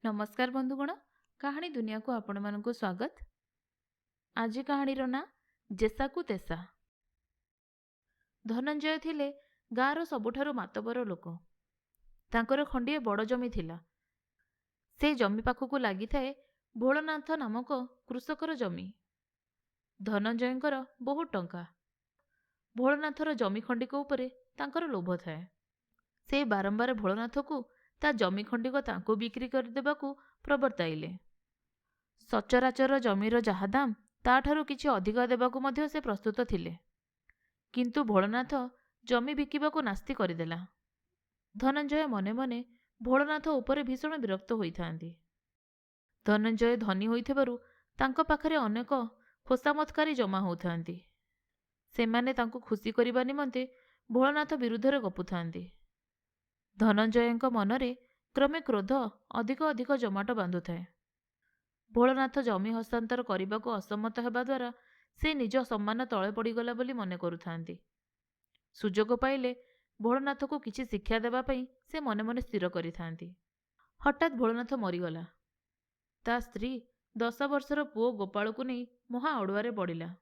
नमस्कार बंधुगण, कहानी दुनिया को आपण मानक स्वागत। आज कहानीर ना जेसाकु तेसा। धनंजय थिले गाँर सबुठारु मातबर लोक। तांकर खंडिए बड़ जमी थिला। से जमी पाखकु लागि थाए भोलनाथ नामक कृषकर जमी। धनंजयंकर बहुत टंका। भोलनाथर जमी खंडिक उपरे तांकर लोभ थाए। से बारंबार भोलनाथ को ता जमी खंडिक तांको बिक्री करदेबाकू प्रवर्ताइले। सचराचर जमीर जहा दाम ताठारु किछि अधिक देबाकू मध्य से प्रस्तुत थिले, किंतु भोलनाथ जमी बिकिबाकू नास्ति करदेला। धनंजय मने मने भोलनाथ उपरे भीषण विरक्त होइथांती। धनंजय धनी होइथिबारु तांको पाखरे अनेक खोसामतकारी जमा होउथांती। सेमाने तांको खुशी करिबा निमंते भोलनाथ विरुद्धरे गपुथांती। धनंजयଙ୍କ मनरे क्रमे क्रोध अधिक अधिक जमाट बांधुथाए। भोलनाथ जमी हस्तांतर करने असम्मत हेबा द्वारा से निज सम्मान तले पड़गला बोली मने करुथांती। सुजोग पाइले भोलनाथ को किछि शिक्षा देबा पई से मने मने स्थिर करिथांती। हठात भोलनाथ मरीगला। ता स्त्री 10 वर्षर पुओ गोपाल को नहीं महा अड़ुआरे पड़िला।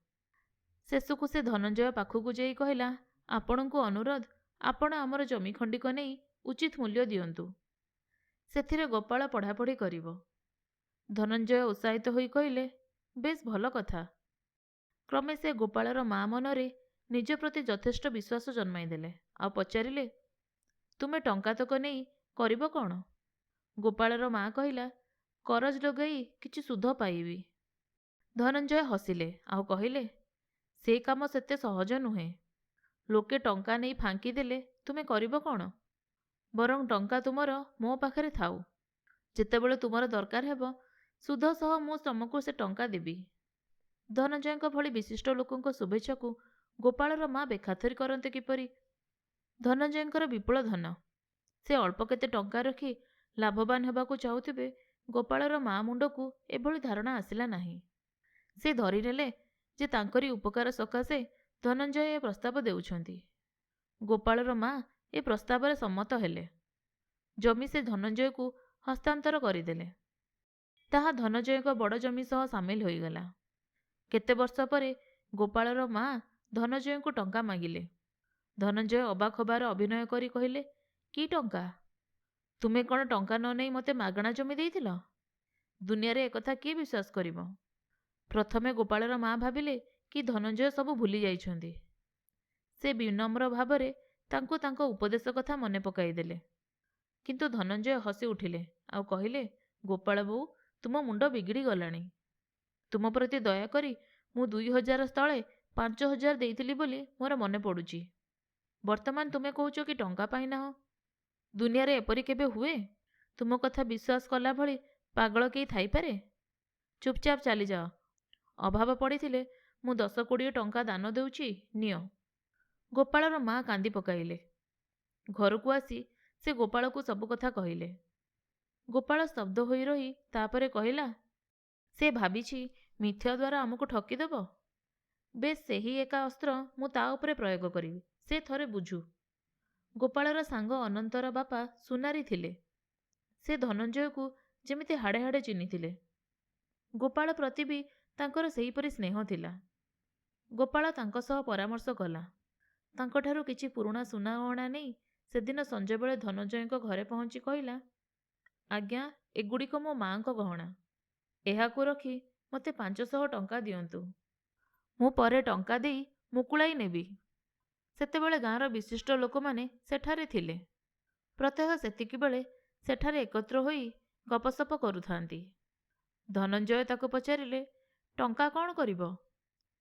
शेषकु से धनंजय पाखकु जाई कहिला, आपणको अनुरोध, आपण आमर जमी खंडिक नहीं उचित मूल्य दियंतु। सेथिरे गोपाल पढ़ापढ़ी करिवो। धनंजय उत्साहित होई कहिले, बेस भल कथा। क्रमे से गोपालर माँ मनरे निज प्रति यथेष्ट विश्वास जन्माई देले। आ पचारिले, तुमे टंका तक नहीं करिवो कौन? गोपालर माँ कहिला, करज लगई किछि सुध पाइबी। धनंजय हसिले आउ कहिले, से काम सेते सहज नुहे। लोके टंका नहीं फांकी देले तुमे करिवो कौन? बरं टंका तुमर मो पाखरे थाउ। जेतेबेले तुमर दरकार हेबो सुध सह मो तुमको से टंका देबी। धनंजयଙ୍କ भली विशिष्ट लोकଙ୍କ शुभेच्छाକୁ गोपालर माँ बेखातरी करते किपरि? धनंजयଙ୍କର विपुल धन। से अल्प केते टंका रखी लाभवान हेबाकू चाहुथिबे, गोपालर माँ मुंडकू एभली धारणा आसिला नाही। से धरी नेले जे तांकरी उपकार सकाशे धनंजय ए प्रस्ताव देउछंती। गोपालर माँ ए प्रस्ताव सम्मत हेले। जमी से धनंजय को हस्तांतर करदेले। ताहा धनंजय बड़ जमी सह सामिल होईगला। केते वर्ष परे गोपालर माँ धनंजय को टंका मागिले। धनंजय अबाक हबार अभिनय करी कहिले, कि टंका? तुमे कौन टंका न नहीं मते मागणा जमी देइथिल? दुनिया रे एकथा किए विश्वास करिवो? प्रथमे गोपालर माँ भाविले कि धनंजय सब भूली जाइछंती। से विनम्र भावरे तांको तांको उपदेश कथा मने पकाई देले। किंतु धनंजय हसी उठिले आउ कहिले, गोपाल बो, तुम मुंड बिगिड़ी गलानी। तुम प्रति दया करी मु 2000 स्थले 5000 देइथिली बोली मोर मने पड़ुची। वर्तमान तुमे कहूच कि टंका पाइना हो। दुनिया रे एपरी केबे हुए? तुम कथा विश्वास कला भली पागल केई थाई पारे? चुपचाप चली जाओ। अभाव पड़िथिले मु 10-20 टंका दान देउची, नियो। गोपालर माँ कांदी पकाइले। घर को आसी से गोपाल को सब कथा कहिले। गोपाल स्तब्ध होई रही तापरे कहिला, से भाबिछि मिथ्या द्वारा आमको ठकीदेब। बेस सेही एका अस्त्र मु ता उपरे प्रयोग करिवि, से थरे बुझु। गोपालर सांग अनंतर बापा सुनारी थिले। से धनंजय को जेमिति हाड़े हाड़े चिन्हिथिले। गोपाल प्रति भी तांकर सेहीपरि स्नेह थिला। गोपाल तांको सह परामर्श कला। तांकोठारु किछि पुरुणा सुना गहना नहीं से दिन संजे बेले धनंजयଙ୍କ घरे पहुंची कहिला, आज्ञा एगुड़िक मो माँ को गहना। एहाकु रखी मते 500 टंका दियंतु। मु परे टंका देई मुकुलाई नेबी। सेतेबेले गाँर विशिष्ट लोक माने सेठारे थिले। प्रत्यह सेतिकी बेले सेठारे एकत्र होई गपसप करुथांती। धनंजय ताको पचारिले, टंका कौन करिवो?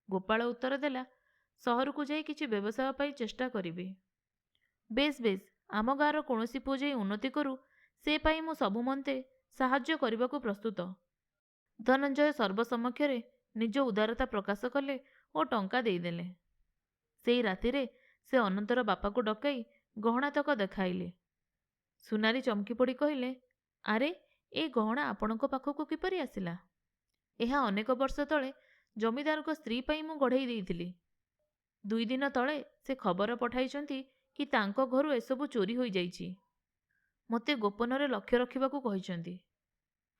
गोपाल उत्तर देला, सहर को जाई किछि व्यवसाय पाई चेष्टा करिबी। बेस बेस, आम गाँर कौनसी पुओ जाई उन्नति करू, से पाई मु सबु मन्ते साहाଯ୍य करिबाकू प्रस्तुत। धनंजय सर्वसमक्षरे निज उदारता प्रकाश कले और टंका देदेले। सेई रातिरे से अनंतर बापा को डकाई गहना तक देखाइले। सुनारी चमकी पड़ी कहिले, आरे ए गहना आपणको पाखकू किपरि आसिला? एहा अनेक वर्ष तले जमीदारको स्त्री पाई मु गढ़ई देइथिली। 2 दिन तले से खबर पठाइछंती कि तांको घरु एसबु चोरी होई जाइछि। मते गोपनरे लक्ष्य रखिबाकू कहिछंती।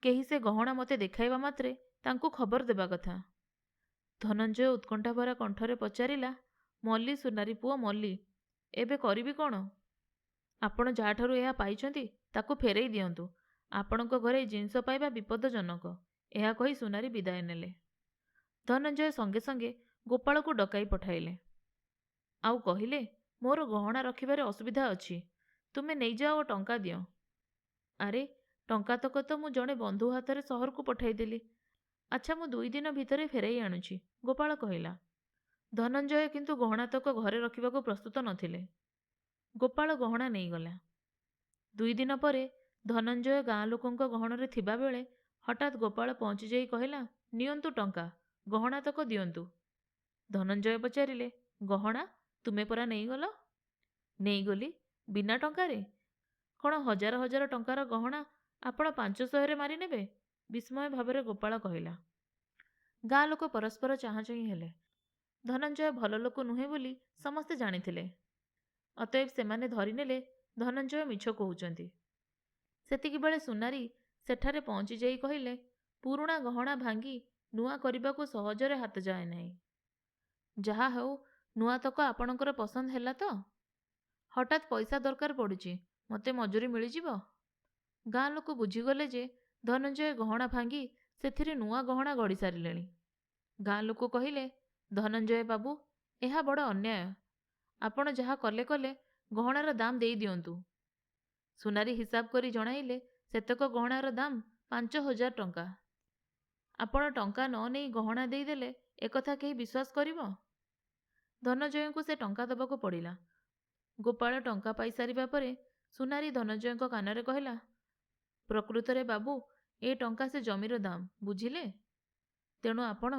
କେହି ସେ ଗହଣା ମୋତେ ଦେଖାଇବା ମାତ୍ରେ ତାଙ୍କୁ ଖବର ଦେବା କଥା। ଧନଞ୍ଜୟ ଉତ୍କଣ୍ଠାଭରା କଣ୍ଠରେ ପଚାରିଲା, ମଲ୍ଲି ସୁନାରୀ ପୁଅ ମଲ୍ଲି, ଏବେ କରିବି କ'ଣ? ଆପଣ ଯାହାଠାରୁ ଏହା ପାଇଛନ୍ତି ତାକୁ ଫେରେଇ ଦିଅନ୍ତୁ। ଆପଣଙ୍କ ଘରେ ଏହି ଜିନିଷ ପାଇବା ବିପଦଜନକ। ଏହା କହି ସୁନାରୀ ବିଦାୟ ନେଲେ। ଧନଞ୍ଜୟ ସଙ୍ଗେ ସଙ୍ଗେ ଗୋପାଳକୁ ଡକାଇ ପଠାଇଲେ। ଆଉ କହିଲେ, ମୋର ଗହଣା ରଖିବାରେ ଅସୁବିଧା ଅଛି। ତୁମେ ନେଇଯାଅ ଓ ଟଙ୍କା ଦିଅ। ଆରେ, ଟଙ୍କାତକ ତ ମୁଁ ଜଣେ ବନ୍ଧୁ ହାତରେ ସହରକୁ ପଠାଇଦେଲି। ଆଚ୍ଛା, ମୁଁ 2 ଦିନ ଭିତରେ ଫେରାଇ ଆଣୁଛି, ଗୋପାଳ କହିଲା। ଧନଞ୍ଜୟ କିନ୍ତୁ ଗହଣାତକ ଘରେ ରଖିବାକୁ ପ୍ରସ୍ତୁତ ନଥିଲେ। ଗୋପାଳ ଗହଣା ନେଇଗଲା। 2 ଦିନ ପରେ ଧନଞ୍ଜୟ ଗାଁ ଲୋକଙ୍କ ଗହଣରେ ଥିବାବେଳେ ହଠାତ୍ ଗୋପାଳ ପହଞ୍ଚିଯାଇ କହିଲା, ନିଅନ୍ତୁ ଟଙ୍କା, ଗହଣାତକ ଦିଅନ୍ତୁ। ଧନଞ୍ଜୟ ପଚାରିଲେ, ଗହଣା? ତୁମେ ପରା ନେଇଗଲ? ନେଇଗଲି? ବିନା ଟଙ୍କାରେ? କ'ଣ ହଜାର ହଜାର ଟଙ୍କାର ଗହଣା ଆପଣ 500ରେ ମାରିନେବେ? ବିସ୍ମୟ ଭାବରେ ଗୋପାଳ କହିଲା। ଗାଁ ଲୋକ ପରସ୍ପର ଚାହାଁଚାହିଁ ହେଲେ। ଧନଞ୍ଜୟ ଭଲ ଲୋକ ନୁହେଁ ବୋଲି ସମସ୍ତେ ଜାଣିଥିଲେ। ଅତଏବ ସେମାନେ ଧରିନେଲେ ଧନଞ୍ଜୟ ମିଛ କହୁଛନ୍ତି। ସେତିକିବେଳେ ସୁନାରୀ ସେଠାରେ ପହଞ୍ଚିଯାଇ କହିଲେ, ପୁରୁଣା ଗହଣା ଭାଙ୍ଗି ନୂଆ କରିବାକୁ ସହଜରେ ହାତ ଯାଏ ନାହିଁ। ଯାହା ହେଉ, ନୂଆତକ ଆପଣଙ୍କର ପସନ୍ଦ ହେଲା ତ? ହଠାତ୍ ପଇସା ଦରକାର ପଡ଼ୁଛି, ମୋତେ ମଜୁରୀ ମିଳିଯିବ? ଗାଁ ଲୋକ ବୁଝିଗଲେ ଯେ ଧନଞ୍ଜୟ ଗହଣା ଭାଙ୍ଗି ସେଥିରେ ନୂଆ ଗହଣା ଗଢ଼ି ସାରିଲେଣି। ଗାଁ ଲୋକ କହିଲେ, ଧନଞ୍ଜୟ ବାବୁ, ଏହା ବଡ଼ ଅନ୍ୟାୟ। ଆପଣ ଯାହା କଲେ କଲେ, ଗହଣାର ଦାମ ଦେଇ ଦିଅନ୍ତୁ। ସୁନାରୀ ହିସାବ କରି ଜଣାଇଲେ, ସେତକ ଗହଣାର ଦାମ 5,000 ଟଙ୍କା। ଆପଣ ଟଙ୍କା ନ ନେଇ ଗହଣା ଦେଇଦେଲେ ଏକଥା କେହି ବିଶ୍ୱାସ କରିବ? ଧନଞ୍ଜୟଙ୍କୁ ସେ ଟଙ୍କା ଦେବାକୁ ପଡ଼ିଲା। ଗୋପାଳ ଟଙ୍କା ପାଇସାରିବା ପରେ ସୁନାରୀ ଧନଞ୍ଜୟଙ୍କ କାନରେ କହିଲା, ପ୍ରକୃତରେ ବାବୁ, ଏ ଟଙ୍କା ସେ ଜମିର ଦାମ, ବୁଝିଲେ? ତେଣୁ ଆପଣ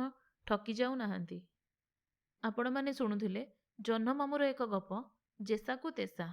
ଠକି ଯାଉନାହାନ୍ତି। ଆପଣମାନେ ଶୁଣୁଥିଲେ ଜହ୍ନମାମୁଁର ଏକ ଗପ, ଜେସାକୁ ତେସା।